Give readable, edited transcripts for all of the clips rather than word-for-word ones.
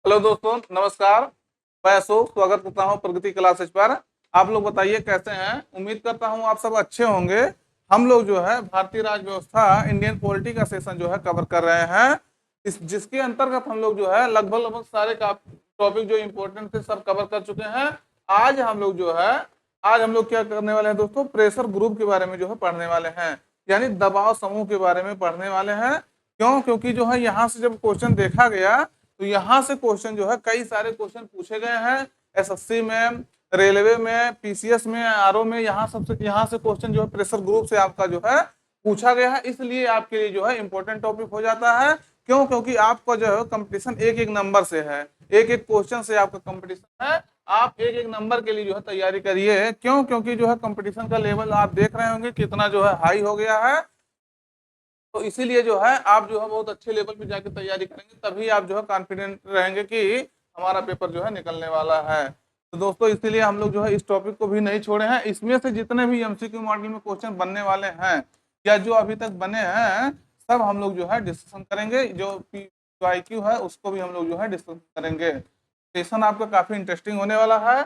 Hello दोस्तों, नमस्कार। मैं अशोक स्वागत करता हूं प्रगति क्लासेज पर। आप लोग बताइए कैसे हैं। उम्मीद करता हूं आप सब अच्छे होंगे। हम लोग जो है भारतीय राज्य व्यवस्था इंडियन पॉलिटी का सेशन जो है कवर कर रहे हैं। इस जिसके अंतर्गत हम लोग जो है लगभग लगभग सारे टॉपिक जो इम्पोर्टेंट थे सब कवर कर चुके हैं। आज हम लोग जो है आज हम लोग क्या करने वाले हैं दोस्तों, प्रेशर ग्रुप के बारे में जो है पढ़ने वाले हैं, यानी दबाव समूह के बारे में पढ़ने वाले हैं। क्योंकि जो है यहाँ से जब क्वेश्चन देखा गया तो यहाँ से क्वेश्चन जो है कई सारे क्वेश्चन पूछे गए हैं। एसएससी में, रेलवे में, पीसीएस में, आरओ में, यहाँ से क्वेश्चन जो है प्रेशर ग्रुप से आपका जो है पूछा गया है। इसलिए आपके लिए जो है इंपॉर्टेंट टॉपिक हो जाता है। क्योंकि आपका जो है कंपटीशन एक एक नंबर से है, एक एक क्वेश्चन से आपका कंपटीशन है। आप एक एक नंबर के लिए जो है तैयारी करिए। क्योंकि जो है कंपटीशन का लेवल आप देख रहे होंगे कितना जो है हाई हो गया है। तो इसीलिए जो है आप जो है बहुत अच्छे लेवल पे जाके तैयारी करेंगे, तभी आप जो है कॉन्फिडेंट रहेंगे कि हमारा पेपर जो है निकलने वाला है। तो दोस्तों इसीलिए हम लोग जो है इस टॉपिक को भी नहीं छोड़े हैं। इसमें से जितने भी एमसीक्यू मॉडल में क्वेश्चन बनने वाले हैं या जो अभी तक बने हैं सब हम लोग जो है डिस्कशन करेंगे। जो PYQ है उसको भी हम लोग जो है डिस्कशन करेंगे। सेशन आपका काफी इंटरेस्टिंग होने वाला है।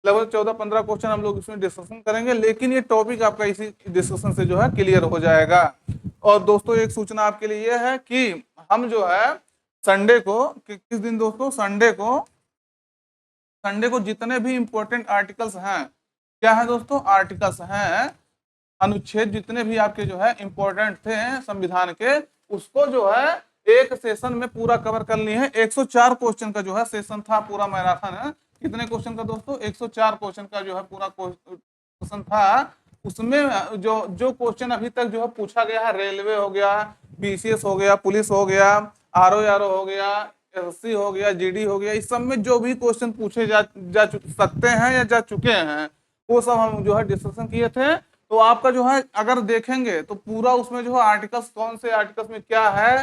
लगभग 14-15 क्वेश्चन हम लोग इसमें डिस्कशन करेंगे, लेकिन ये टॉपिक आपका इसी डिस्कशन से जो है क्लियर हो जाएगा। और दोस्तों एक सूचना आपके लिए यह है कि हम जो है संडे को किस दिन दोस्तों, संडे को जितने भी इंपॉर्टेंट आर्टिकल्स हैं, क्या है दोस्तों, आर्टिकल्स हैं, अनुच्छेद जितने भी आपके जो है इंपॉर्टेंट थे संविधान के, उसको जो है एक सेशन में पूरा कवर कर लिए हैं। 104 क्वेश्चन का जो है सेशन था, पूरा मैराथन है। कितने क्वेश्चन का दोस्तों, 104 क्वेश्चन का जो है पूरा क्वेश्चन था। उसमें जो जो क्वेश्चन अभी तक जो है पूछा गया है, रेलवे हो गया, बीसीएस हो गया, पुलिस हो गया, आरओ हो गया, एसएससी हो गया, जीडी हो गया, इस सब में जो भी क्वेश्चन पूछे जा सकते हैं या जा चुके हैं वो सब हम जो है डिस्कशन किए थे। तो आपका जो है अगर देखेंगे तो पूरा उसमें जो है आर्टिकल्स, कौन से आर्टिकल्स में क्या है,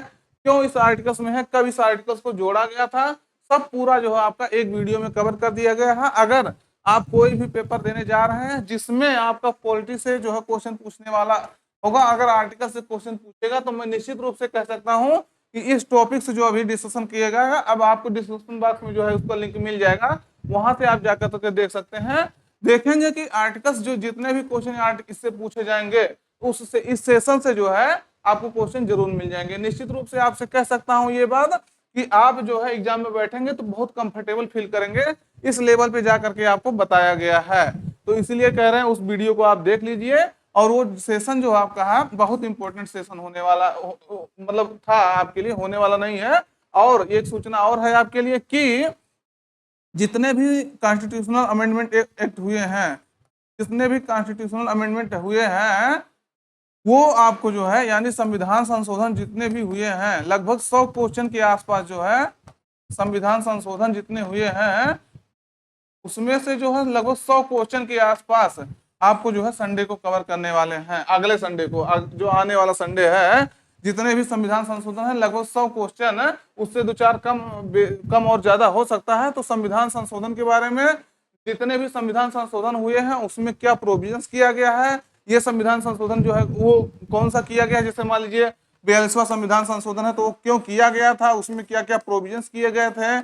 क्यों इस आर्टिकल्स में है, कब इस आर्टिकल्स को जोड़ा गया था, सब पूरा जो है आपका एक वीडियो में कवर कर दिया गया है। अगर आप कोई भी पेपर देने जा रहे हैं जिसमें आपका पॉलिटी से जो है क्वेश्चन पूछने वाला होगा, अगर आर्टिकल से क्वेश्चन पूछेगा तो मैं निश्चित रूप से कह सकता हूं कि इस टॉपिक से जो अभी डिस्कशन किया गया, अब आपको डिस्क्रिप्शन बॉक्स में जो है उसका लिंक मिल जाएगा, वहां से आप जाकर के देख सकते हैं। देखेंगे कि आर्टिकल्स जो जितने भी क्वेश्चन इससे पूछे जाएंगे उससे इस सेशन से जो है आपको क्वेश्चन जरूर मिल जाएंगे। निश्चित रूप से आपसे कह सकता हूं ये बात कि आप जो है एग्जाम में बैठेंगे तो बहुत कंफर्टेबल फील करेंगे। इस लेवल पे जा करके आपको बताया गया है, तो इसीलिए कह रहे हैं उस वीडियो को आप देख लीजिए। और वो सेशन जो आपका है बहुत इंपॉर्टेंट सेशन होने वाला, मतलब था आपके लिए, होने वाला नहीं है। और एक सूचना और है आपके लिए कि जितने भी कॉन्स्टिट्यूशनल अमेंडमेंट एक्ट हुए हैं, जितने भी कॉन्स्टिट्यूशनल अमेंडमेंट हुए हैं वो आपको जो है, यानी संविधान संशोधन जितने भी हुए हैं, लगभग 100 क्वेश्चन के आसपास जो है संविधान संशोधन जितने हुए हैं उसमें से जो है लगभग 100 क्वेश्चन के आसपास आपको जो है संडे को कवर करने वाले हैं। अगले संडे को, जो आने वाला संडे है, जितने भी संविधान संशोधन है लगभग 100 क्वेश्चन है। उससे दो चार कम और ज्यादा हो सकता है। तो संविधान संशोधन के बारे में, जितने भी संविधान संशोधन हुए हैं उसमें क्या प्रोविजंस किया गया है, ये संविधान संशोधन जो है वो कौन सा किया गया है। जैसे मान लीजिए 42वां संविधान संशोधन है तो वो क्यों किया गया था, उसमें क्या क्या प्रोविजंस किए गए थे।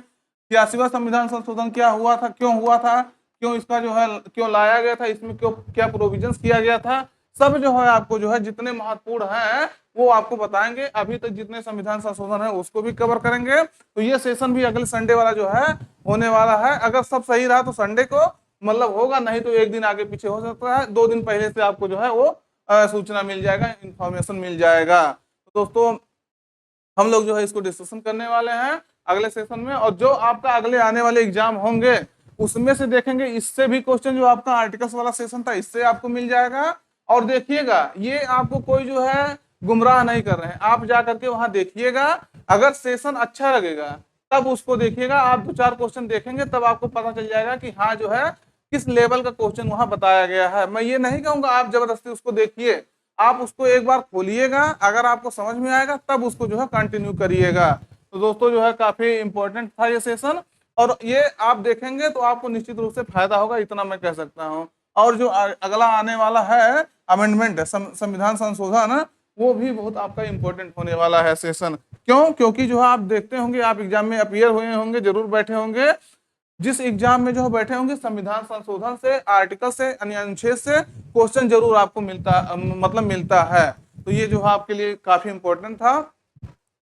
86वां संविधान संशोधन क्या हुआ था, क्यों हुआ था, क्यों इसका जो है क्यों लाया गया था, इसमें क्यों क्या प्रोविजंस किया गया था, सब जो है आपको जो है जितने महत्वपूर्ण हैं वो आपको बताएंगे। अभी तक जितने संविधान संशोधन है उसको भी कवर करेंगे। तो ये सेशन भी अगले संडे वाला जो है होने वाला है। अगर सब सही रहा तो संडे को मतलब होगा, नहीं तो एक दिन आगे पीछे हो सकता है। 2 दिन पहले से आपको जो है वो सूचना मिल जाएगा, इंफॉर्मेशन मिल जाएगा। तो दोस्तों हम लोग जो है इसको डिस्कशन करने वाले हैं अगले सेशन में। और जो आपका अगले आने वाले एग्जाम होंगे उसमें से देखेंगे, इससे भी क्वेश्चन जो आपका आर्टिकल्स वाला सेशन था इससे आपको मिल जाएगा। और देखिएगा ये आपको कोई जो है गुमराह नहीं कर रहे हैं, आप जा करके वहां देखिएगा। अगर सेशन अच्छा लगेगा तब उसको देखिएगा, आप 2-4 क्वेश्चन देखेंगे तब आपको पता चल जाएगा कि हाँ जो है किस लेवल का क्वेश्चन वहां बताया गया है। मैं ये नहीं कहूंगा आप जबरदस्ती उसको देखिए, आप उसको एक बार खोलिएगा, अगर आपको समझ में आएगा तब उसको जो है कंटिन्यू करिएगा। तो दोस्तों जो है काफी इंपॉर्टेंट था ये सेशन, और ये आप देखेंगे तो आपको निश्चित रूप से फायदा होगा, इतना मैं कह सकता हूँ। और जो अगला आने वाला है अमेंडमेंट, संविधान संशोधन, वो भी बहुत आपका इंपॉर्टेंट होने वाला है सेशन। क्यों? क्योंकि जो है आप देखते होंगे, आप एग्जाम में अपीयर हुए होंगे, जरूर बैठे होंगे, जिस एग्जाम में जो है बैठे होंगे संविधान संशोधन से, आर्टिकल से, अनुच्छेद से क्वेश्चन जरूर आपको मतलब मिलता है। तो ये जो है आपके लिए काफी इंपॉर्टेंट था,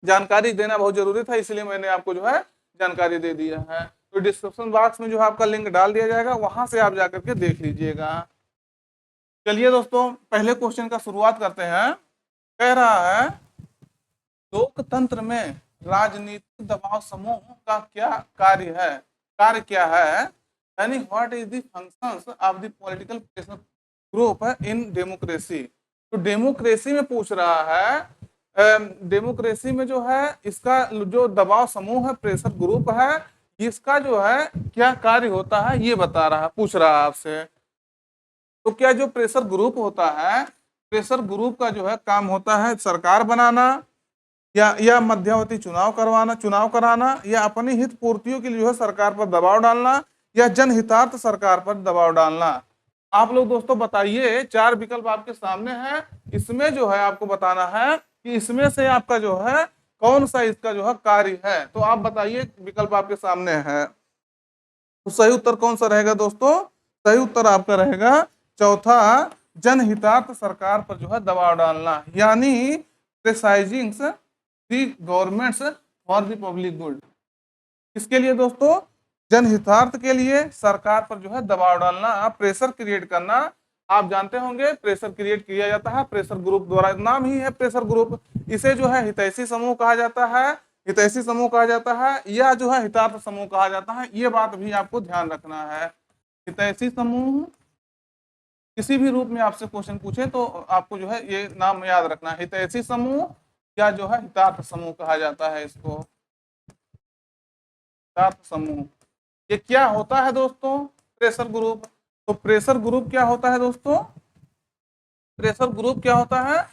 जानकारी देना बहुत जरूरी था, इसलिए मैंने आपको जो है जानकारी दे दिया है। तो डिस्क्रिप्शन बॉक्स में जो है आपका लिंक डाल दिया जाएगा, वहां से आप जाकर के देख लीजिएगा। चलिए दोस्तों, पहले क्वेश्चन का शुरुआत करते हैं। कह रहा है लोकतंत्र में राजनीतिक दबाव समूह का क्या कार्य है? कार्य क्या है? यानी what is the functions of the political pressure group in democracy. तो डेमोक्रेसी में पूछ रहा है, डेमोक्रेसी में जो है इसका जो दबाव समूह है, प्रेशर ग्रुप है, इसका जो है क्या कार्य होता है ये बता रहा है, पूछ रहा है आपसे। तो क्या जो प्रेशर ग्रुप होता है, प्रेशर ग्रुप का जो है काम होता है सरकार बनाना, या मध्यावधि चुनाव करवाना, चुनाव कराना, या अपनी हित पूर्तियों के लिए जो है सरकार पर दबाव डालना, या जनहितार्थ सरकार पर दबाव डालना। आप लोग दोस्तों बताइए, चार विकल्प आपके सामने हैं, इसमें जो है आपको बताना है कि इसमें से आपका जो है कौन सा इसका जो है कार्य है। तो आप बताइए, विकल्प आपके सामने है, तो सही उत्तर कौन सा रहेगा दोस्तों? सही उत्तर आपका रहेगा चौथा, जनहितार्थ सरकार पर जो है दबाव डालना, यानी pressurizing the governments for the public good. किसके लिए दोस्तों? जनहितार्थ के लिए सरकार पर जो है दबाव डालना, प्रेशर क्रिएट करना। आप जानते होंगे प्रेशर क्रिएट किया जाता है प्रेशर ग्रुप द्वारा, नाम ही है प्रेशर ग्रुप। इसे जो है हितैषी समूह कहा जाता है, हितैषी समूह कहा जाता है, या जो है हितार्थ समूह कहा जाता है। ये बात भी आपको ध्यान रखना है। हितैषी समूह, किसी भी रूप में आपसे क्वेश्चन पूछे तो आपको जो है ये नाम याद रखना है, हितैषी समूह या जो है हितार्थ समूह कहा जाता है इसको, हितार्थ समूह। ये क्या होता है दोस्तों? Pressure group. तो प्रेशर ग्रुप क्या होता है दोस्तों? प्रेशर ग्रुप क्या होता है?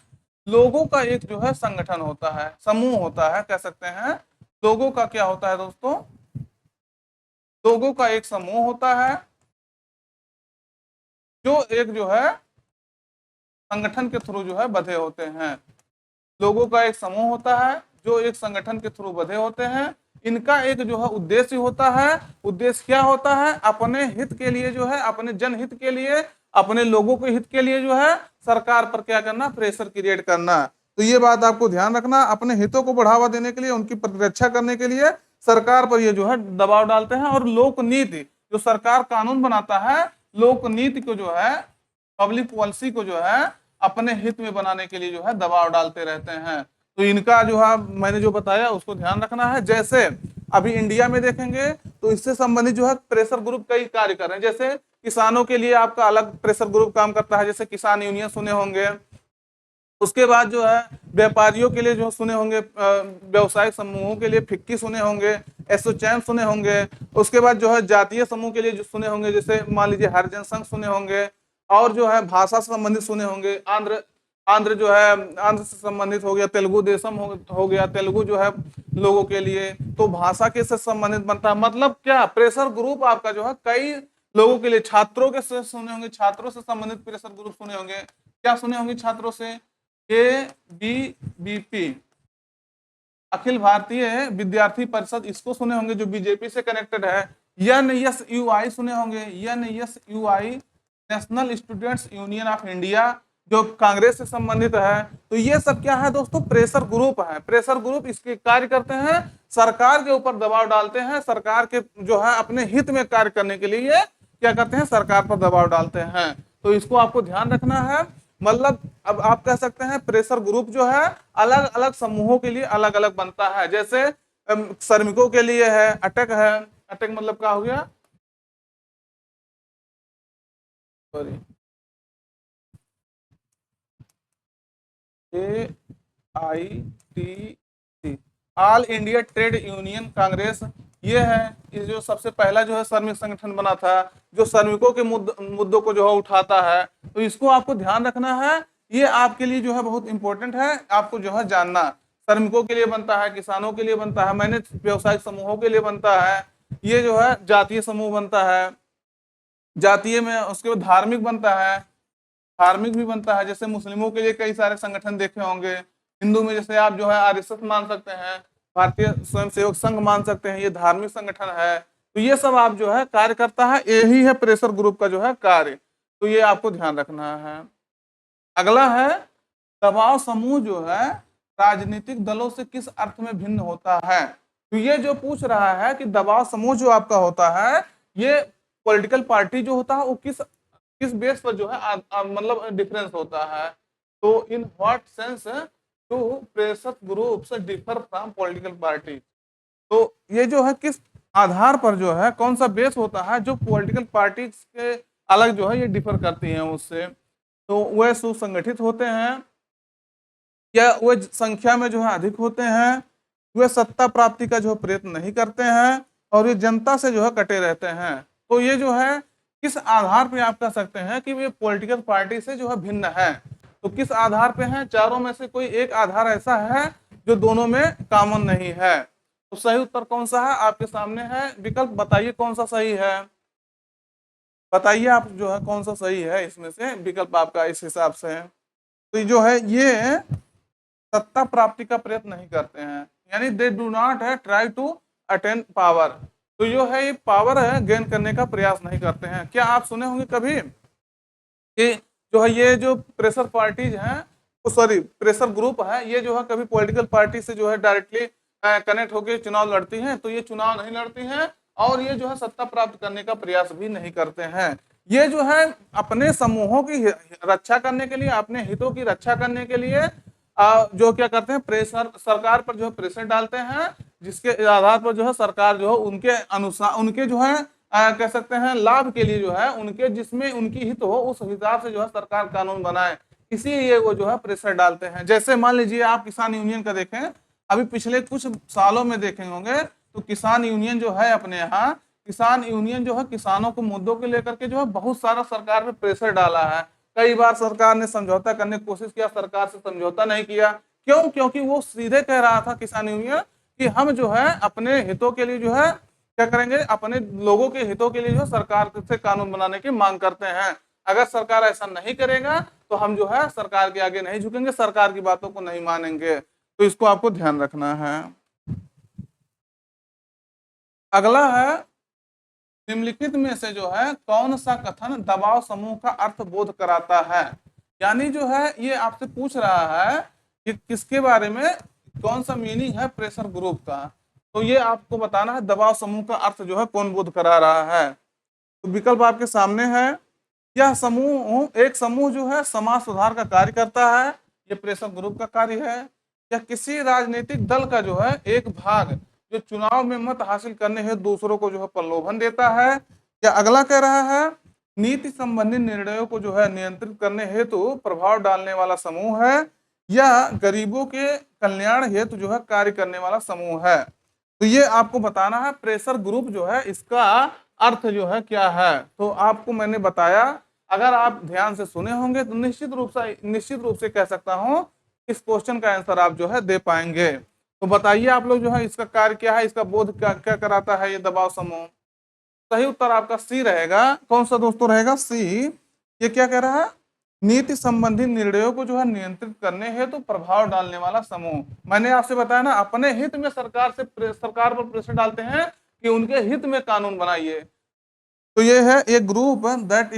लोगों का एक जो है संगठन होता है, समूह होता है, कह सकते हैं। लोगों का क्या होता है दोस्तों? लोगों का एक समूह होता है जो एक जो है संगठन के थ्रू जो है बंधे होते हैं। लोगों का एक समूह होता है जो एक संगठन के थ्रू बंधे होते हैं। इनका एक जो है उद्देश्य होता है। उद्देश्य क्या होता है? अपने हित के लिए जो है, अपने जनहित के लिए, अपने लोगों के हित के लिए जो है सरकार पर क्या करना? प्रेशर क्रिएट करना। तो ये बात आपको ध्यान रखना, अपने हितों को बढ़ावा देने के लिए, उनकी प्रतिरक्षा करने के लिए सरकार पर ये जो है दबाव डालते हैं। और लोक नीति, जो सरकार कानून बनाता है, लोक नीति को जो है, पब्लिक पॉलिसी को जो है अपने हित में बनाने के लिए जो है दबाव डालते रहते हैं। तो इनका जो है मैंने जो बताया उसको ध्यान रखना है। जैसे अभी इंडिया में देखेंगे तो इससे संबंधित जो है प्रेशर ग्रुप कई कार्य कर रहे हैं। जैसे किसानों के लिए आपका अलग प्रेशर ग्रुप काम करता है, जैसे किसान यूनियन सुने होंगे। उसके बाद जो है व्यापारियों के लिए जो सुने होंगे, व्यवसायिक समूहों के लिए फिक्की सुने होंगे, एसोचैम सुने होंगे। उसके बाद जो है जातीय समूह के लिए जो सुने होंगे, जैसे मान लीजिए हरिजन संघ सुने होंगे। और जो है भाषा से संबंधित सुने होंगे, आंध्र आंध्र जो है आंध्र से संबंधित हो गया, तेलुगु देशम हो गया, तेलुगु जो है लोगों के लिए। तो भाषा के से संबंधित बनता है। मतलब क्या, प्रेशर ग्रुप आपका जो है कई लोगों के लिए, छात्रों के से सुने होंगे, छात्रों से संबंधित प्रेशर ग्रुप सुने होंगे। क्या सुने होंगे छात्रों से? ABVP, अखिल भारतीय विद्यार्थी परिषद, इसको सुने होंगे जो बीजेपी से कनेक्टेड है। NSUI सुने होंगे, NSUI, national students union of India, जो कांग्रेस से संबंधित है। तो ये सब क्या है दोस्तों? प्रेशर ग्रुप है। प्रेशर ग्रुप इसके कार्य करते हैं, सरकार के ऊपर दबाव डालते हैं, सरकार के जो है अपने हित में कार्य करने के लिए क्या करते हैं? सरकार पर दबाव डालते हैं। तो इसको आपको ध्यान रखना है। मतलब अब आप कह सकते हैं प्रेशर ग्रुप जो है अलग अलग समूहों के लिए अलग अलग बनता है। जैसे श्रमिकों के लिए है अटक है। अटक मतलब क्या हो गया? Sorry, AITC, all India trade union Congress. ये है, इस जो सबसे पहला जो है श्रमिक संगठन बना था, जो श्रमिकों के मुद्दों को जो है उठाता है। तो इसको आपको ध्यान रखना है, ये आपके लिए जो है बहुत इंपॉर्टेंट है, आपको जो है जानना। श्रमिकों के लिए बनता है, किसानों के लिए बनता है, मैंने व्यवसायिक समूहों के लिए बनता है। ये जो है जातीय समूह बनता है, जातीय में उसके बाद धार्मिक बनता है, धार्मिक भी बनता है, जैसे मुस्लिमों के लिए कई सारे संगठन देखे होंगे, हिंदू में जैसे आप जो है आरएसएस मान सकते हैं, भारतीय स्वयंसेवक संघ मान सकते हैं, ये धार्मिक संगठन है। तो ये सब आप जो है कार्य करता है, यही है प्रेशर ग्रुप का जो है कार्य। तो ये आपको ध्यान रखना है। अगला है दबाव समूह जो है राजनीतिक दलों से किस अर्थ में भिन्न होता है। तो ये जो पूछ रहा है कि दबाव समूह जो आपका होता है, ये पॉलिटिकल पार्टी जो होता है वो किस किस बेस पर जो है मतलब डिफरेंस होता है। तो in what sense do pressure groups differ from political party. तो ये जो है किस आधार पर जो है कौन सा बेस होता है जो पॉलिटिकल पार्टी के अलग जो है ये डिफर करती हैं उससे। तो वह सुसंगठित होते हैं, या वह संख्या में जो है अधिक होते हैं, वे सत्ता प्राप्ति का जो है प्रयत्न नहीं करते हैं, और ये जनता से जो है कटे रहते हैं। तो ये जो है किस आधार पे आप कह सकते हैं कि वे पॉलिटिकल पार्टी से जो है भिन्न है। तो किस आधार पे है, चारों में से कोई एक आधार ऐसा है जो दोनों में कॉमन नहीं है। तो सही उत्तर कौन सा है आपके सामने है विकल्प, बताइए कौन सा सही है, बताइए आप जो है कौन सा सही है इसमें से विकल्प आपका इस हिसाब से है। तो जो है ये सत्ता प्राप्ति का प्रयत्न नहीं करते हैं, यानी दे डू नॉट है ट्राई टू अटेन पावर। तो जो है ये पावर है गेन करने का प्रयास नहीं करते हैं। क्या आप सुने होंगे कभी कि जो है ये जो प्रेशर पार्टीज हैं, सॉरी प्रेशर ग्रुप है, ये जो है कभी पॉलिटिकल पार्टी से जो है डायरेक्टली कनेक्ट होकर चुनाव लड़ती हैं? तो ये चुनाव नहीं लड़ती हैं, और ये जो है सत्ता प्राप्त करने का प्रयास भी नहीं करते हैं। ये जो है अपने समूहों की रक्षा करने के लिए, अपने हितों की रक्षा करने के लिए जो क्या करते हैं, प्रेशर सरकार पर जो है प्रेशर डालते हैं, जिसके आधार पर जो है सरकार जो है उनके अनुसार, उनके जो है कह सकते हैं लाभ के लिए जो है, उनके जिसमें उनकी हित हो उस हिसाब से जो है सरकार कानून बनाए, इसीलिए वो जो है प्रेशर डालते हैं। जैसे मान लीजिए आप किसान यूनियन का देखें, अभी पिछले कुछ सालों में देखे होंगे तो किसान यूनियन जो है अपने यहाँ, किसान यूनियन जो है किसानों को मुद्दों को लेकर के जो है बहुत सारा सरकार पे प्रेशर डाला है। कई बार सरकार ने समझौता करने की कोशिश किया, सरकार से समझौता नहीं किया। क्यों? क्योंकि वो सीधे कह रहा था किसान यूनियन कि हम जो है अपने हितों के लिए जो है क्या करेंगे, अपने लोगों के हितों के लिए जो सरकार से कानून बनाने की मांग करते हैं। अगर सरकार ऐसा नहीं करेगा तो हम जो है सरकार के आगे नहीं झुकेंगे, सरकार की बातों को नहीं मानेंगे। तो इसको आपको ध्यान रखना है। अगला है निम्नलिखित में से जो है कौन सा कथन दबाव समूह का अर्थ बोध कराता है। यानी जो है ये आपसे पूछ रहा है कि किसके बारे में, कौन सा मीनिंग है प्रेशर ग्रुप का। तो ये आपको बताना है दबाव समूह का अर्थ जो है कौन बोध करा रहा है। तो विकल्प आपके सामने है। यह समूह, एक समूह जो है समाज सुधार का कार्य करता है, ये प्रेशर ग्रुप का कार्य है। या किसी राजनीतिक दल का जो है एक भाग जो चुनाव में मत हासिल करने हेतु दूसरों को जो है प्रलोभन देता है। या अगला कह रहा है नीति संबंधी निर्णयों को जो है नियंत्रित करने हेतु प्रभाव डालने वाला समूह है। या गरीबों के कल्याण हेतु जो है कार्य करने वाला समूह है। तो ये आपको बताना है प्रेशर ग्रुप जो है इसका अर्थ जो है क्या है। तो आपको मैंने बताया, अगर आप ध्यान से सुने होंगे तो निश्चित रूप से कह सकता हूं इस क्वेश्चन का आंसर आप जो है दे पाएंगे। तो बताइए आप लोग जो है इसका कार्य क्या है, इसका बोध क्या क्या कराता है ये दबाव समूह। सही उत्तर आपका सी रहेगा। कौन सा दोस्तों रहेगा? सी। ये क्या कह रहा है, नीति संबंधी निर्णयों को जो है नियंत्रित करने हेतु तो प्रभाव डालने वाला समूह। मैंने आपसे बताया ना, अपने हित में सरकार पर प्रेशर डालते हैं कि उनके हित में कानून बनाइए। तो ये है एक group that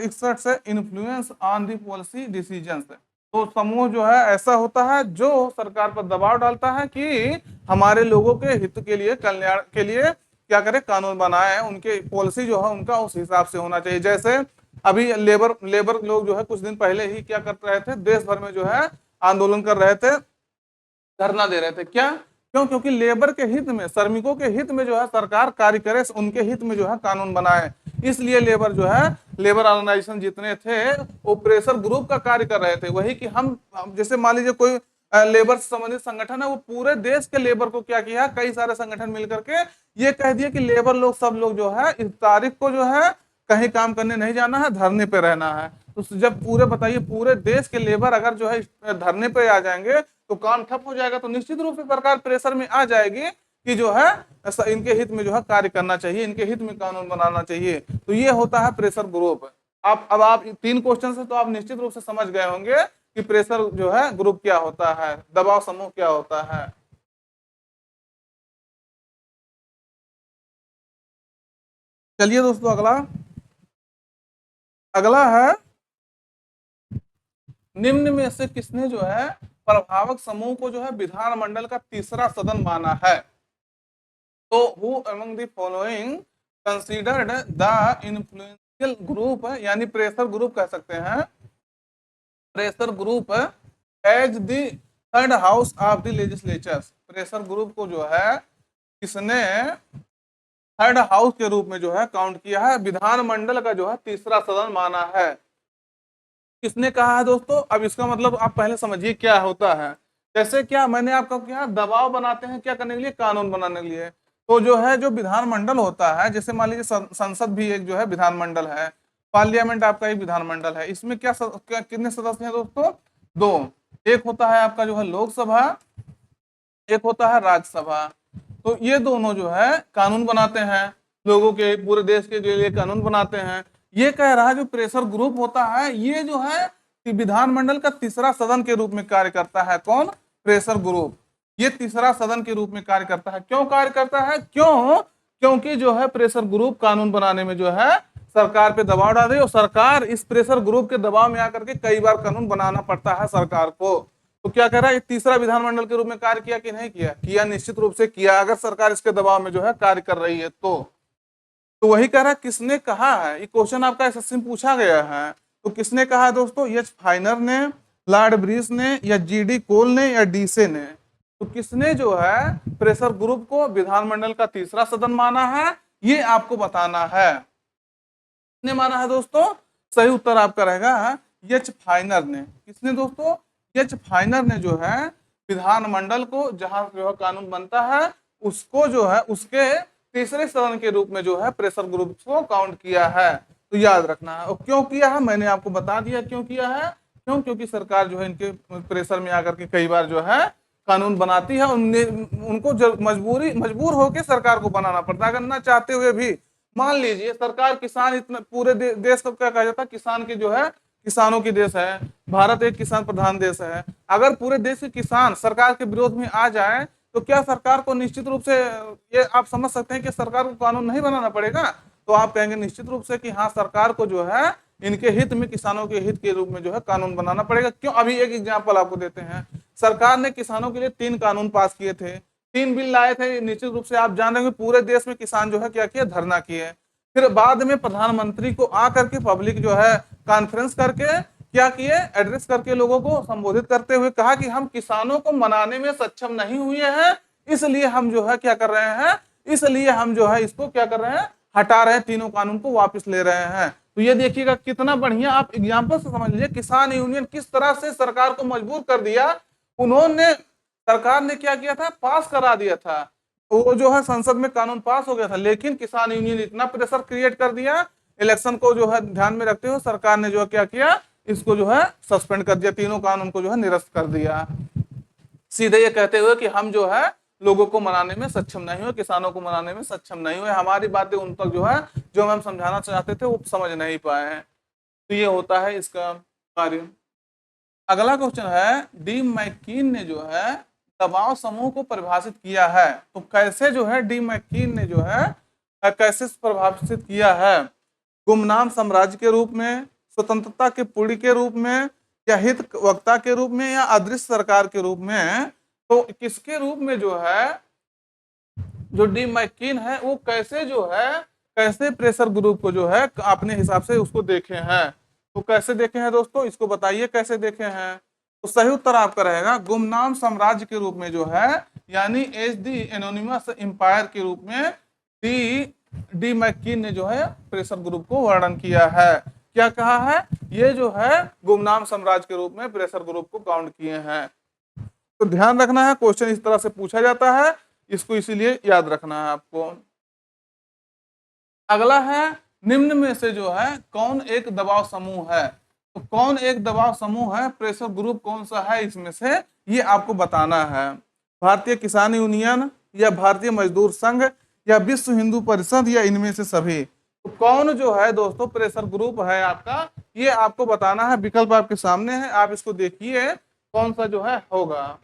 exerts influence on the policy decisions. तो समूह जो है ऐसा होता है जो सरकार पर दबाव डालता है कि हमारे लोगों के हित के लिए, कल्याण के लिए क्या करे, कानून बनाए, उनके पॉलिसी जो है उनका उस हिसाब से होना चाहिए। जैसे अभी लेबर लोग जो है कुछ दिन पहले ही क्या कर रहे थे, देश भर में जो है आंदोलन कर रहे थे, धरना दे रहे थे। क्या? क्यों? क्योंकि लेबर के हित में, श्रमिकों के हित में जो है सरकार कार्य करे, उनके हित में जो है कानून बनाए। इसलिए लेबर जो है, लेबर ऑर्गेनाइजेशन जितने थे वो प्रेशर ग्रुप का कार्य कर रहे थे। वही कि हम जैसे मान लीजिए कोई लेबर से संबंधित संगठन है, वो पूरे देश के लेबर को क्या किया, कई सारे संगठन मिलकर के ये कह दिया कि लेबर लोग सब लोग जो है इस तारीख को जो है कहीं काम करने नहीं जाना है, धरने पे रहना है। तो जब पूरे बताइए पूरे देश के लेबर अगर जो है धरने पे आ जाएंगे तो काम ठप हो जाएगा। तो निश्चित रूप से सरकार प्रेशर में आ जाएगी कि जो है इनके हित में जो है कार्य करना चाहिए, इनके हित में कानून बनाना चाहिए। तो ये होता है प्रेशर ग्रुप। अब आप 3 क्वेश्चन से तो आप निश्चित रूप से समझ गए होंगे कि प्रेशर जो है ग्रुप क्या होता है, दबाव समूह क्या होता है। चलिए दोस्तों, अगला है निम्न में से किसने जो है प्रभावक समूह को जो है विधानमंडल का तीसरा सदन माना है। तो who among the following considered the influential group, यानी प्रेशर ग्रुप कह सकते हैं, pressure group as the third house of the legislatures. Pressure group को जो है किसने थर्ड हाउस के रूप में जो है काउंट किया है, विधानमंडल का जो है तीसरा सदन माना है। किसने कहा है दोस्तों? अब इसका मतलब आप पहले समझिए क्या होता है। जैसे क्या मैंने आपको क्या दबाव बनाते हैं क्या करने के लिए, कानून बनाने के लिए। तो जो है जो विधानमंडल होता है, जैसे मान लीजिए संसद भी एक जो है विधानमंडल है, पार्लियामेंट आपका एक विधानमंडल है। इसमें क्या कितने सदस्य हैं दोस्तों? 2। एक होता है आपका जो है लोकसभा, एक होता है राज्यसभा। तो ये दोनों जो है कानून बनाते हैं, लोगों के पूरे देश के लिए कानून बनाते हैं। ये कह रहा है जो प्रेशर ग्रुप होता है ये जो है विधानमंडल का तीसरा सदन के रूप में कार्य करता है। कौन? Pressure group. ये तीसरा सदन के रूप में कार्य करता है। क्यों कार्य करता है? क्योंकि जो है प्रेशर ग्रुप कानून बनाने में जो है सरकार पे दबाव डाल रही है, और सरकार इस प्रेशर ग्रुप के दबाव में आकर के कई बार कानून बनाना पड़ता है सरकार को। तो क्या कह रहा है, तीसरा विधानमंडल के रूप में कार्य किया कि नहीं किया? किया, निश्चित रूप से किया, अगर सरकार इसके दबाव में जो है कार्य कर रही है तो वही कह रहा है। किसने कहा है? ये क्वेश्चन आपका एसएससी में पूछा गया है। तो किसने कहा है दोस्तों? एच फाइनर ने, लॉर्ड ब्रिस ने, या जीडी कोल ने, या डीसे ने। तो किसने जो है प्रेशर ग्रुप को विधानमंडल का तीसरा सदन माना है, ये आपको बताना है। किसने माना है दोस्तों? सही उत्तर आपका रहेगा एच फाइनर ने। किसने दोस्तों? एच फाइनर ने जो है विधानमंडल को, जहां जो है कानून बनता है, उसको जो है उसके तीसरे सदन के रूप में जो है प्रेशर ग्रुप को काउंट किया है। तो याद रखना है। और क्यों किया है मैंने आपको बता दिया क्यों किया है। क्योंकि सरकार जो है इनके प्रेशर में आकर के कई बार जो है कानून बनाती है, उनको मजबूर होकर सरकार को बनाना पड़ता है, अगर ना चाहते हुए भी। मान लीजिए सरकार, किसान इतना पूरे देश को क्या कहा जाता है, किसान के जो है किसानों की देश है, भारत एक किसान प्रधान देश है। अगर पूरे देश के किसान सरकार के विरोध में आ जाए तो क्या सरकार को निश्चित रूप से, ये आप समझ सकते हैं कि सरकार को कानून नहीं बनाना पड़ेगा? तो आप कहेंगे निश्चित रूप से कि हाँ, सरकार को जो है इनके हित में, किसानों के हित के रूप में जो है कानून बनाना पड़ेगा। क्यों? अभी एक एग्जाम्पल आपको देते हैं। सरकार ने किसानों के लिए 3 कानून पास किए थे, 3 बिल लाए थे। निश्चित रूप से आप जान रहे होंगे पूरे देश में किसान जो है क्या किया, धरना किए। फिर बाद में प्रधानमंत्री को आकर के पब्लिक जो है कॉन्फ्रेंस करके क्या किए, एड्रेस करके लोगों को संबोधित करते हुए कहा कि हम किसानों को मनाने में सक्षम नहीं हुए हैं, इसलिए हम जो है क्या कर रहे हैं, इसलिए हम जो है इसको क्या कर रहे हैं, हटा रहे हैं, तीनों कानून को वापस ले रहे हैं। तो ये देखिएगा कितना बढ़िया, आप एग्जाम्पल से समझ लीजिए किसान यूनियन किस तरह से सरकार को मजबूर कर दिया। उन्होंने, सरकार ने क्या किया था, पास करा दिया था, वो जो है संसद में कानून पास हो गया था, लेकिन किसान यूनियन इतना प्रेशर क्रिएट कर दिया, इलेक्शन को जो है ध्यान में रखते हुए सरकार ने जो है क्या किया, इसको जो है सस्पेंड कर दिया, तीनों कानून को जो है निरस्त कर दिया, सीधे ये कहते हुए कि हम जो है लोगों को मनाने में सक्षम नहीं हुए, किसानों को मनाने में सक्षम नहीं हुए, हमारी बातें उन तक जो है जो हम समझाना चाहते थे वो समझ नहीं पाए हैं। तो ये होता है इसका कार्य। अगला क्वेश्चन है, डी मैकीन ने जो है दबाव समूह को परिभाषित किया है। तो कैसे जो है डी मैकीन ने जो है कैसे परिभाषित किया है? गुमनाम साम्राज्य के रूप में, स्वतंत्रता के पुड़ी के रूप में, या हित वक्ता के रूप में, या अदृश्य सरकार के रूप में? तो किसके रूप में जो है जो डी मैकीन है वो कैसे जो है कैसे प्रेशर ग्रुप को जो है अपने हिसाब से उसको देखे हैं? तो कैसे देखे हैं दोस्तों, इसको बताइए कैसे देखे हैं। तो सही उत्तर आपका रहेगा गुमनाम साम्राज्य के रूप में जो है, यानी एज दी एनोनिमस एम्पायर के रूप में डी मैकीन ने जो है प्रेशर ग्रुप को वर्णन किया है। क्या कहा है? ये जो है गुमनाम साम्राज्य के रूप में प्रेशर ग्रुप को काउंट किए हैं। तो ध्यान रखना है, क्वेश्चन इस तरह से पूछा जाता है, इसको इसीलिए याद रखना है आपको। अगला है, निम्न में से जो है कौन एक दबाव समूह है? तो कौन एक दबाव समूह है, प्रेशर ग्रुप कौन सा है इसमें से, ये आपको बताना है। भारतीय किसान यूनियन, या भारतीय मजदूर संघ, या विश्व हिंदू परिषद, या इनमें से सभी? तो कौन जो है दोस्तों प्रेशर ग्रुप है आपका, ये आपको बताना है। विकल्प आपके सामने है, आप इसको देखिए कौन सा जो है होगा।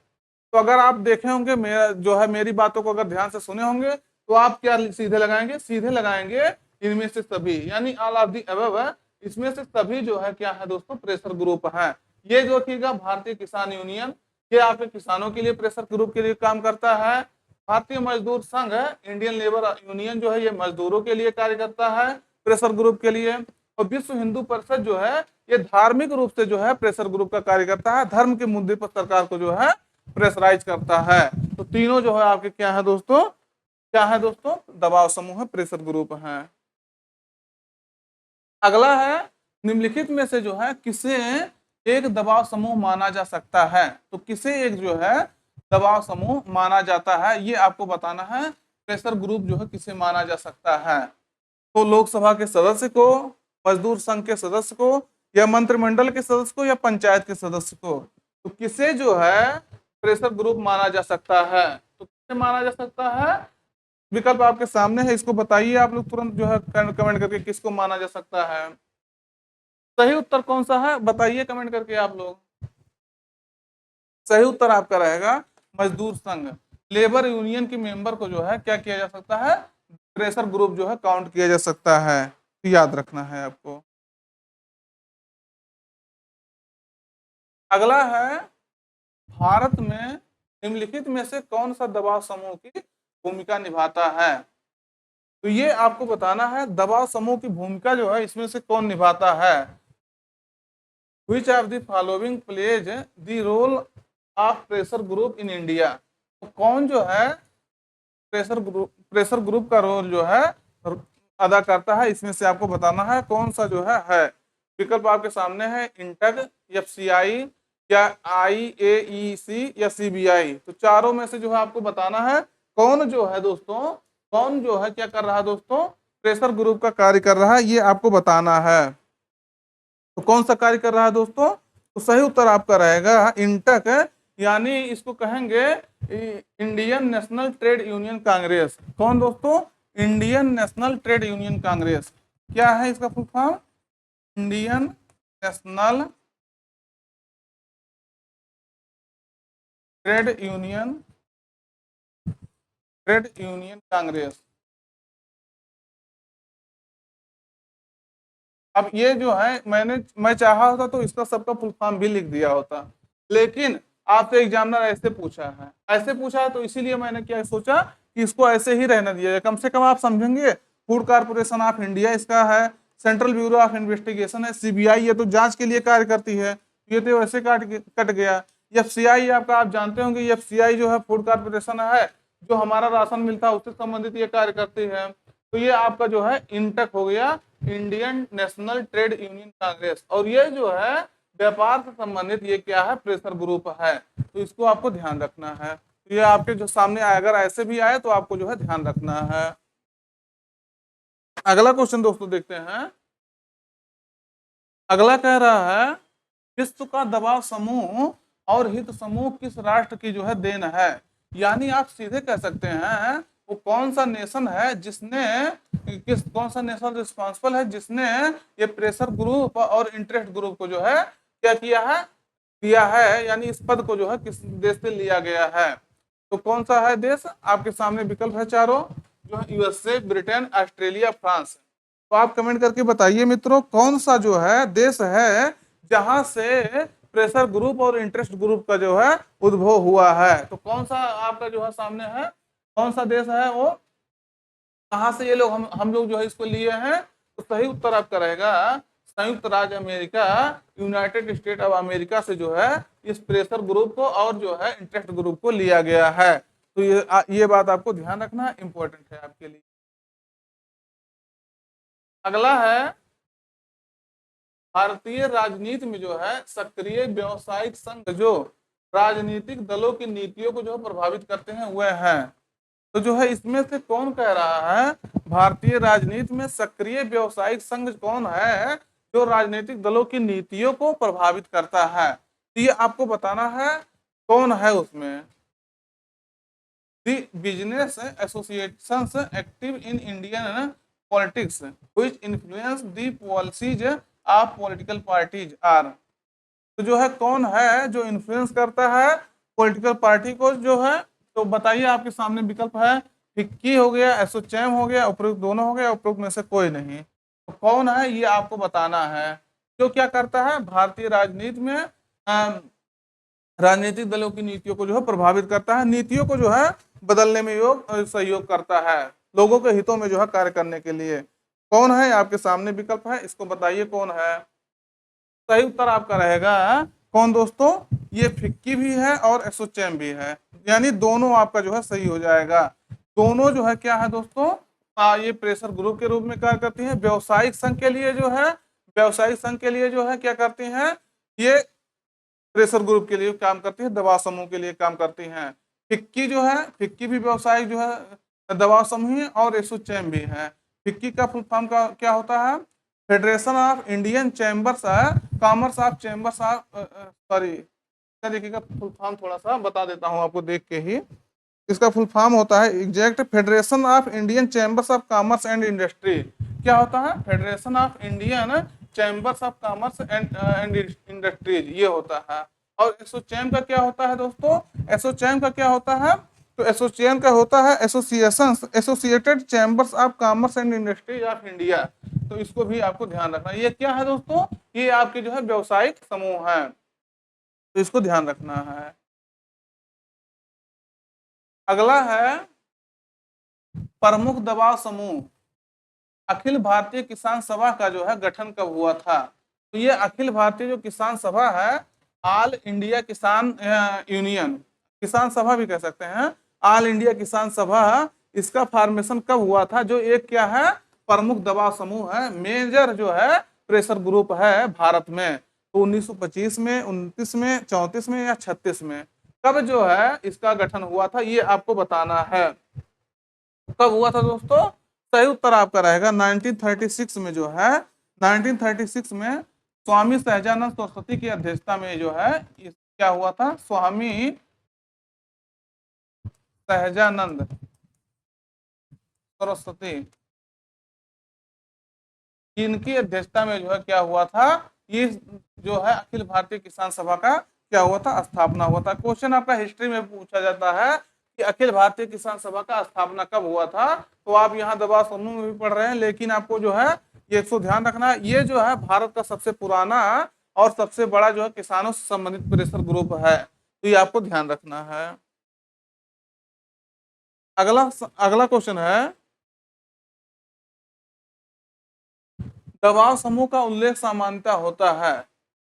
तो अगर आप देखे होंगे, मेरा जो है मेरी बातों को अगर ध्यान से सुने होंगे, तो आप क्या सीधे लगाएंगे, सीधे लगाएंगे इनमें से सभी, यानी ऑल ऑफ दी अबव है। इसमें से सभी जो है क्या है दोस्तों, प्रेशर ग्रुप है। ये जो देखिएगा भारतीय किसान यूनियन, ये आपके किसानों के लिए प्रेशर ग्रुप के लिए काम करता है। भारतीय मजदूर संघ है, इंडियन लेबर यूनियन जो है, ये मजदूरों के लिए कार्य करता है प्रेशर ग्रुप के लिए। और विश्व हिंदू परिषद जो है, ये धार्मिक रूप से जो है प्रेशर ग्रुप का कार्य करता है, धर्म के मुद्दे पर सरकार को जो है प्रेशराइज करता है। तो तीनों जो है आपके क्या है दोस्तों, क्या है दोस्तों, दबाव समूह है, प्रेशर ग्रुप है। अगला है, निम्नलिखित में से जो है किसे एक दबाव समूह माना जा सकता है। तो किसे एक जो है दबाव समूह माना जाता है, ये आपको बताना है। प्रेशर ग्रुप जो है किसे माना जा सकता है, तो लोकसभा के सदस्य को, मजदूर संघ के सदस्य को, या मंत्रिमंडल के सदस्य को, या पंचायत के सदस्य को। तो किसे जो है प्रेशर ग्रुप माना जा सकता है, तो किसे माना जा सकता है, विकल्प आपके सामने है, इसको बताइए आप लोग तुरंत जो है कमेंट करके, किसको माना जा सकता है। सही उत्तर कौन सा है बताइए कमेंट करके आप लोग। सही उत्तर आपका रहेगा मजदूर संघ। लेबर यूनियन के मेंबर को जो है क्या किया जा सकता है, प्रेशर ग्रुप जो है काउंट किया जा सकता है, तो याद रखना है आपको। अगला है, भारत में निम्नलिखित में से कौन सा दबाव समूह की भूमिका निभाता है। तो ये आपको बताना है, दबाव समूह की भूमिका जो है इसमें से कौन निभाता है। Which of the following plays the role of pressure group in India? तो कौन जो है प्रेशर ग्रुप का रोल जो है अदा करता है, इसमें से आपको बताना है कौन सा जो है। विकल्प आपके सामने है, इंटक, एफसीआई, या आईएईसी, या सीबीआई। तो चारों में से जो है आपको बताना है कौन जो है दोस्तों, कौन जो है क्या कर रहा है दोस्तों, प्रेशर ग्रुप का कार्य कर रहा है, ये आपको बताना है। तो कौन सा कार्य कर रहा है दोस्तों, तो सही उत्तर आपका रहेगा इंटक, यानी इसको कहेंगे Indian national trade union Congress. कौन दोस्तों, Indian national trade union Congress. क्या है इसका full form, Indian national trade union Congress. अब ये जो है मैं चाहा होता तो इसका सबका फुल फॉर्म भी लिख दिया होता, लेकिन आपसे एग्जामिनर ऐसे पूछा है, ऐसे पूछा है, तो इसीलिए मैंने क्या सोचा कि इसको ऐसे ही रहने दिया जाए। कम से कम आप समझेंगे, फूड कॉर्पोरेशन ऑफ इंडिया इसका है, सेंट्रल ब्यूरो ऑफ इन्वेस्टिगेशन है, सीबीआई ये तो जांच के लिए कार्य करती है, ये तो वैसे कट गया। एफसीआई आपका आप जानते होंगे, एफसीआई जो है फूड कॉर्पोरेशन है, जो हमारा राशन मिलता है उससे संबंधित ये कार्य करती है। तो ये आपका जो है इंटक हो गया, Indian national trade union Congress. और ये जो है व्यापार से संबंधित ये क्या है, प्रेशर ग्रुप है। तो इसको आपको ध्यान रखना है। तो ये आपके जो सामने आए, अगर ऐसे भी आए तो आपको जो है ध्यान रखना है। अगला क्वेश्चन दोस्तों देखते हैं। अगला कह रहा है, विश्व का दबाव समूह और हित समूह किस राष्ट्र की जो है देन है। यानी आप सीधे कह सकते हैं, वो कौन सा नेशन है जिसने कौन सा नेशन रिस्पॉन्सिबल है जिसने ये प्रेशर ग्रुप और इंटरेस्ट ग्रुप को जो है क्या दिया है, यानी इस पद को जो है किस देश से लिया गया है। तो कौन सा है देश, आपके सामने विकल्प है चारों, जो है यूएसए, ब्रिटेन, ऑस्ट्रेलिया, फ्रांस। तो आप कमेंट करके बताइए मित्रों, कौन सा जो है देश है जहां से प्रेशर ग्रुप और इंटरेस्ट ग्रुप का जो है उद्भव हुआ है। तो कौन सा आपका जो है सामने है, कौन सा देश है वो, कहां से ये लोग हम लोग जो है इसको लिए हैं। तो सही उत्तर आपका रहेगा संयुक्त राज्य America, United state of America से जो है इस प्रेशर ग्रुप को और जो है इंटरेस्ट ग्रुप को लिया गया है। तो ये बात आपको ध्यान रखना इंपॉर्टेंट है आपके लिए। अगला है, भारतीय राजनीति में जो है सक्रिय व्यवसायिक संघ जो राजनीतिक दलों की नीतियों को जो प्रभावित करते हैं वह हैं। तो जो है इसमें से कौन कह रहा है, भारतीय राजनीति में सक्रिय व्यवसायिक संघ कौन है जो राजनीतिक दलों की नीतियों को प्रभावित करता है। तो ये आपको बताना है कौन है उसमें। The business associations active in Indian politics which influence the policies of political parties are. तो जो है कौन है जो इन्फ्लुएंस करता है पॉलिटिकल पार्टी को जो है, तो बताइए आपके सामने विकल्प है, फिक्की हो गया, एसोचैम हो गया, उपरोक्त दोनों हो गया, उपरोक्त में से कोई नहीं। तो कौन है ये आपको बताना है। जो क्या करता है भारतीय राजनीति में राजनीतिक दलों की नीतियों को जो है प्रभावित करता है, नीतियों को जो है बदलने में सहयोग करता है, लोगों के हितों में जो है कार्य करने के लिए। कौन है आपके सामने विकल्प है, इसको बताइए कौन है। सही उत्तर आपका रहेगा कौन दोस्तों, ये फिक्की भी है और एसोचैम भी है, यानी दोनों आपका जो है सही हो जाएगा। दोनों जो है क्या है दोस्तों, ये प्रेशर ग्रुप के रूप में कार्य करती हैं। व्यवसायिक संघ के लिए जो है, व्यवसायिक संघ के लिए जो है क्या करती हैं, ये प्रेशर ग्रुप के लिए काम करती है, दबाव समूह के लिए काम करती हैं। फिक्की जो है, फिक्की भी व्यवसायिक जो है दबाव समूह है, और एसोचैम भी है। फिक्की का फुल फॉर्म का क्या होता है, federation of Indian chambers commerce of chambers of sorry, देखिएगा फुल फॉर्म थोड़ा सा बता देता हूँ आपको देख के ही। इसका फुल फॉर्म होता है exact federation of Indian chambers of commerce and industry. क्या होता है, federation of Indian chambers of commerce and industries, ये होता है। और एसोचैम का क्या होता है दोस्तों, एसोचैम का क्या होता है, तो एसोचैम का होता है association associated chambers of commerce and industries of India. तो इसको भी आपको ध्यान रखना। ये क्या है दोस्तों, ये आपके जो है व्यवसायिक समूह है, तो इसको ध्यान रखना है। अगला है प्रमुख दबाव समूह। अखिल भारतीय किसान सभा का जो है गठन कब हुआ था, तो ये अखिल भारतीय जो किसान सभा है, ऑल इंडिया किसान यूनियन, किसान सभा भी कह सकते हैं, ऑल इंडिया किसान सभा, इसका फॉर्मेशन कब हुआ था। जो एक क्या है प्रमुख दबाव समूह है, मेजर जो है प्रेशर ग्रुप है भारत में, तो 1925 में, 29 में, 34 में या 36 में, कब जो है इसका गठन हुआ था, ये आपको बताना है। कब हुआ था दोस्तों, सही उत्तर आपका रहेगा 1936 में जो है, 1936 में स्वामी सहजानंद सरस्वती की अध्यक्षता में जो है क्या हुआ था, स्वामी सहजानंद सरस्वती इनकी अध्यक्षता में जो है क्या हुआ था, ये जो है अखिल भारतीय किसान सभा का क्या हुआ था, स्थापना हुआ था। क्वेश्चन आपका हिस्ट्री में पूछा जाता है कि अखिल भारतीय किसान सभा का स्थापना कब हुआ था, तो आप यहाँ दबाव समूह में भी पढ़ रहे हैं, लेकिन आपको जो है ये इसको ध्यान रखना है, ये जो है भारत का सबसे पुराना और सबसे बड़ा जो है किसानों से संबंधित प्रेशर ग्रुप है, तो ये आपको ध्यान रखना है। अगला अगला क्वेश्चन है, दबाव समूह का उल्लेख सामान्यता होता है,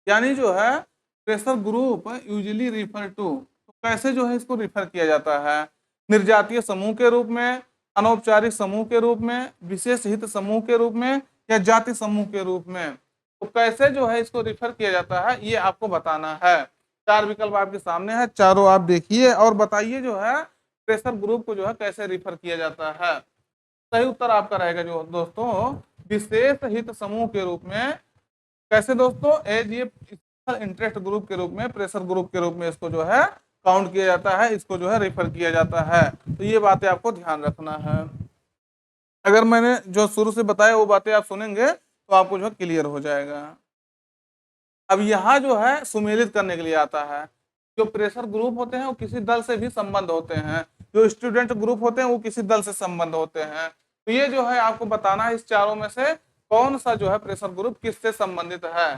यानी जो है pressure group usually refer to, तो कैसे जो है इसको रिफर किया जाता है, निर्जातीय समूह के रूप में, अनौपचारिक समूह के रूप में, विशेष हित समूह के रूप में, या जाति समूह के रूप में, तो कैसे जो है इसको रिफर किया जाता है ये आपको बताना है। चार विकल्प आपके सामने है, चारों आप देखिए और बताइए जो है प्रेशर ग्रुप को जो है कैसे रिफर किया जाता है। सही उत्तर आपका रहेगा जो दोस्तों विशेष हित समूह के रूप में। कैसे दोस्तों, एज ये इंटरेस्ट ग्रुप के रूप में, प्रेशर ग्रुप के रूप में इसको जो है काउंट किया जाता है, इसको जो है रेफर किया जाता है। तो ये बातें आपको ध्यान रखना है। अगर मैंने जो शुरू से बताया वो बातें आप सुनेंगे तो आपको जो है क्लियर हो जाएगा। अब यहाँ जो है सुमेलित करने के लिए आता है, जो प्रेशर ग्रुप होते हैं वो किसी दल से भी संबंध होते हैं, जो स्टूडेंट ग्रुप होते हैं वो किसी दल से संबंध होते हैं। तो ये जो है आपको बताना है इस चारों में से कौन सा जो है प्रेशर ग्रुप किससे संबंधित है।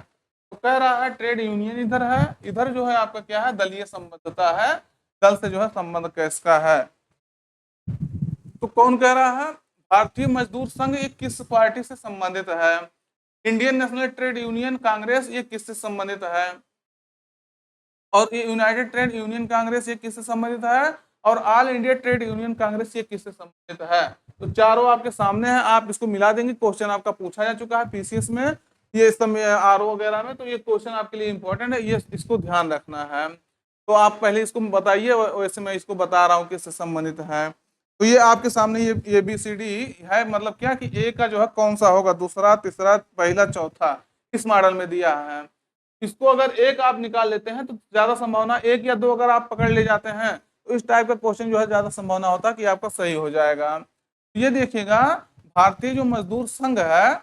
तो कह रहा है ट्रेड यूनियन इधर है, इधर जो है आपका क्या है दलीय संबद्धता है, दल से जो है संबंध किसका है। तो कौन कह रहा है, भारतीय मजदूर संघ ये किस पार्टी से संबंधित है, Indian national trade union Congress ये किससे संबंधित है, और ये यूनाइटेड ट्रेड यूनियन कांग्रेस ये किससे संबंधित है, और all India trade union Congress ये किससे संबंधित है। तो चारों आपके सामने है, आप इसको मिला देंगे। क्वेश्चन आपका पूछा जा चुका है पीसीएस में, ये समय आरओ वगैरह में, तो ये क्वेश्चन आपके लिए इंपॉर्टेंट है, ये इसको ध्यान रखना है। तो आप पहले इसको बताइए, वैसे मैं इसको बता रहा हूँ किससे संबंधित है। तो ये आपके सामने ये ABCD है, मतलब क्या कि ए का जो है कौन सा होगा, दूसरा, तीसरा, पहला, चौथा, इस मॉडल में दिया है। इसको अगर एक आप निकाल लेते हैं तो ज्यादा संभावना, एक या दो अगर आप पकड़ ले जाते हैं तो इस टाइप का क्वेश्चन जो है ज्यादा संभावना होता है कि आपका सही हो जाएगा। ये देखिएगा भारतीय जो मजदूर संघ है,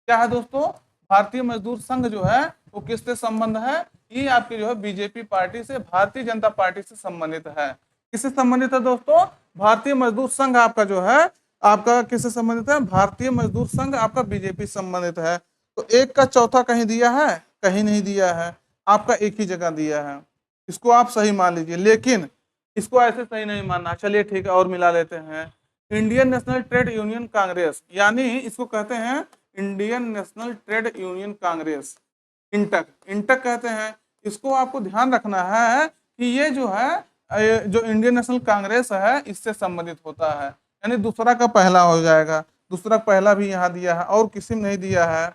क्या है दोस्तों, भारतीय मजदूर संघ जो है वो किससे संबंध है, ये आपके जो है बीजेपी पार्टी से, भारतीय जनता पार्टी से संबंधित है। किससे संबंधित है दोस्तों, भारतीय मजदूर संघ आपका जो है, आपका किससे संबंधित है, भारतीय मजदूर संघ आपका बीजेपी संबंधित है। तो एक का चौथा कहीं दिया है, कहीं नहीं दिया है, आपका एक ही जगह दिया है, इसको आप सही मान लीजिए, लेकिन इसको ऐसे सही नहीं मानना। चलिए ठीक है, और मिला लेते हैं। Indian national trade union Congress, यानी इसको कहते हैं Indian national trade union Congress, INTUC, INTUC कहते हैं। इसको आपको ध्यान रखना है कि ये जो है जो इंडियन नेशनल कांग्रेस है इससे संबंधित होता है, यानी दूसरा का पहला हो जाएगा, दूसरा पहला भी यहाँ दिया है और किसी में नहीं दिया है।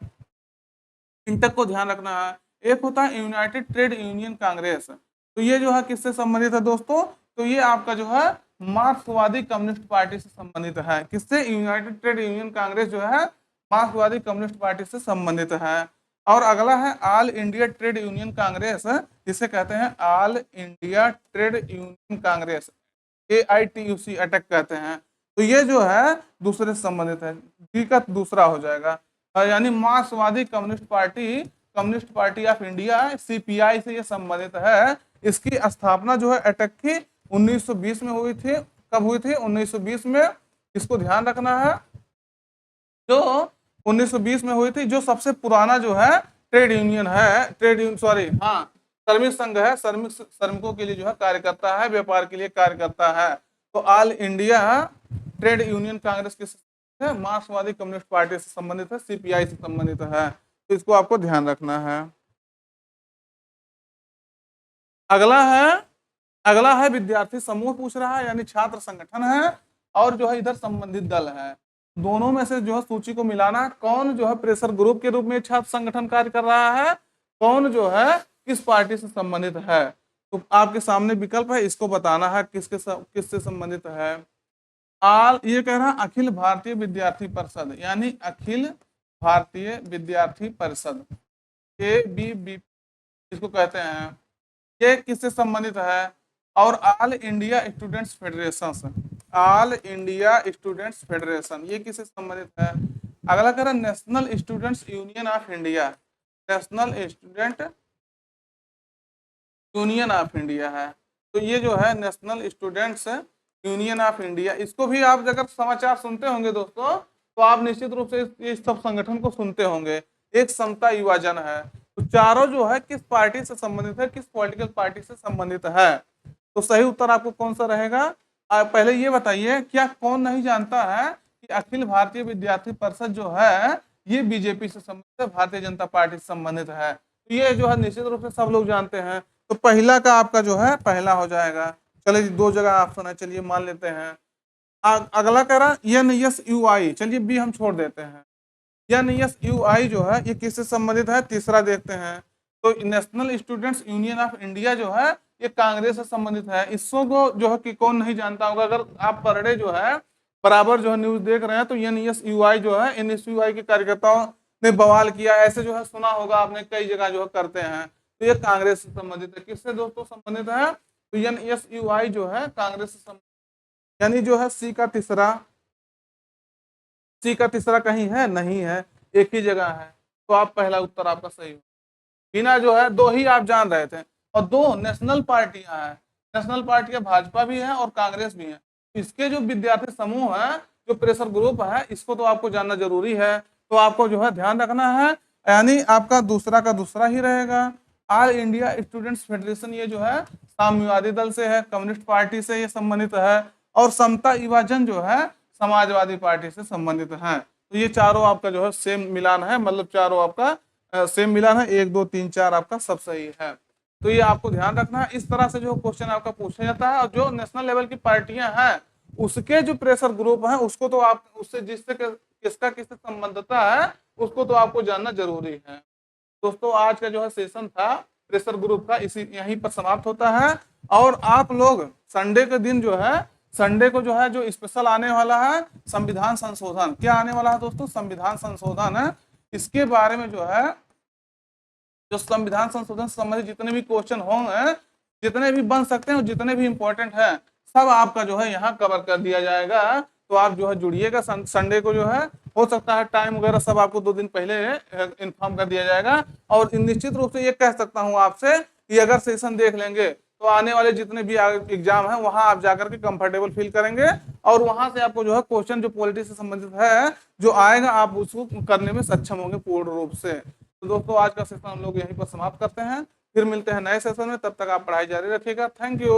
इंटक को ध्यान रखना है। एक होता है यूनाइटेड ट्रेड यूनियन कांग्रेस, तो ये जो है किससे संबंधित है दोस्तों, तो ये आपका जो है मार्क्सवादी कम्युनिस्ट पार्टी से संबंधित है। किससे, यूनाइटेड ट्रेड यूनियन कांग्रेस जो है मार्क्सवादी कम्युनिस्ट पार्टी से संबंधित है। और अगला है all India trade union Congress, जिसे कहते हैं all India trade union Congress, AITUC, अटक कहते हैं। तो ये जो है दूसरे से संबंधित है, डी का दूसरा हो जाएगा, यानी मार्क्सवादी communist party of India, CPI से ये संबंधित है। इसकी स्थापना जो है अटक की 1920 में हुई थी। कब हुई थी, 1920 में, इसको ध्यान रखना है। जो 1920 में हुई थी, जो सबसे पुराना जो है ट्रेड यूनियन है, श्रमिक संघ है, श्रमिकों के लिए जो है कार्य करता है, व्यापार के लिए कार्य करता है। तो all India trade union Congress किससे है, मार्क्सवादी कम्युनिस्ट पार्टी से संबंधित है, CPI से संबंधित है, तो इसको आपको ध्यान रखना है। अगला है विद्यार्थी समूह पूछ रहा है, यानी छात्र संगठन है, और जो है इधर संबंधित दल है। दोनों में से जो है सूची को मिलाना, कौन जो है प्रेशर ग्रुप के रूप में छात्र संगठन कार्य कर रहा है, कौन जो है किस पार्टी से संबंधित है। तो आपके सामने विकल्प है, इसको बताना है किससे संबंधित है। ये कह रहा है अखिल भारतीय विद्यार्थी परिषद, यानी अखिल भारतीय विद्यार्थी परिषद, ABVP इसको कहते हैं, ये किससे संबंधित है। और all India students federation, all India students federation, ये किससे संबंधित है। अगला कह रहा है national students union of India, national student union of India है। तो ये जो है national students union of India, इसको भी आप अगर समाचार सुनते होंगे दोस्तों, तो आप निश्चित रूप से इस सब संगठन को सुनते होंगे। एक समता युवाजन है। तो चारों जो है किस पार्टी से संबंधित है, किस पॉलिटिकल पार्टी से संबंधित है। तो सही उत्तर आपको कौन सा रहेगा। पहले ये बताइए, क्या कौन नहीं जानता है कि अखिल भारतीय विद्यार्थी परिषद जो है ये बीजेपी से संबंधित है, भारतीय जनता पार्टी से संबंधित है। तो ये जो है निश्चित रूप से सब लोग जानते हैं। तो पहला का आपका जो है पहला हो जाएगा। चलिए दो जगह ऑप्शन है, चलिए मान लेते हैं। अगला कह रहा NSUI, चलिए बी हम छोड़ देते हैं। NSUI जो है ये किससे संबंधित है, तीसरा देखते हैं। तो national students union of India जो है ये कांग्रेस से संबंधित है। इसको जो है कि कौन नहीं जानता होगा। अगर आप पर डे जो है बराबर जो है न्यूज देख रहे हैं, तो NSUI जो है, NSUI के कार्यकर्ताओं ने बवाल किया, ऐसे जो है सुना होगा आपने, कई जगह जो है करते हैं। तो ये कांग्रेस से संबंधित है। किससे दोस्तों संबंधित है, तो NSUI जो है कांग्रेस से संबंधित, यानी जो है सी का तीसरा कहीं है, नहीं है, एक ही जगह है। तो आप पहला उत्तर आपका सही हो। बिना जो है दो ही आप जान रहे थे, और दो नेशनल पार्टियां हैं। नेशनल पार्टियां भाजपा भी है और कांग्रेस भी है। इसके जो विद्यार्थी समूह है, जो प्रेशर ग्रुप है, इसको तो आपको जानना जरूरी है। तो आपको जो है ध्यान रखना है, यानी आपका दूसरा का दूसरा ही रहेगा। ऑल इंडिया स्टूडेंट्स फेडरेशन ये जो है साम्यवादी दल से है, कम्युनिस्ट पार्टी से ये संबंधित है। और समता युवाजन जो है समाजवादी पार्टी से संबंधित है। तो ये चारों आपका जो है सेम मिलान है, मतलब चारों आपका सेम मिलान है, 1 2 3 4 आपका सब सही है। तो ये आपको ध्यान रखना है। इस तरह से जो क्वेश्चन आपका पूछा जाता है, और जो नेशनल लेवल की पार्टियां हैं उसके जो प्रेशर ग्रुप है उसको तो आप उससे किससे संबंधता है उसको तो आपको जानना जरूरी है। दोस्तों आज का जो है सेशन था प्रेशर ग्रुप का, इसी यहीं पर समाप्त होता है। और आप लोग संडे के दिन जो है, संडे को जो है जो स्पेशल आने वाला है संविधान संशोधन, क्या आने वाला है दोस्तों, संविधान संशोधन है। इसके बारे में जो है जो संविधान संशोधन से संबंधित जितने भी क्वेश्चन होंगे, जितने भी बन सकते हैं, जितने भी इंपॉर्टेंट है, सब आपका जो है यहाँ कवर कर दिया जाएगा। तो आप जो है जुड़िएगा। संडे को जो है हो सकता है टाइम वगैरह सब आपको 2 दिन पहले इन्फॉर्म कर दिया जाएगा। और निश्चित रूप से ये कह सकता हूँ आपसे कि अगर सेशन देख लेंगे तो आने वाले जितने भी एग्जाम है वहां आप जाकर के कंफर्टेबल फील करेंगे, और वहां से आपको जो है क्वेश्चन जो पॉलिटी से संबंधित है जो आएगा आप उसको करने में सक्षम होंगे पूर्ण रूप से। तो दोस्तों आज का सेशन हम लोग यहीं पर समाप्त करते हैं, फिर मिलते हैं नए सेशन में, तब तक आप पढ़ाई जारी रखिएगा। Thank you.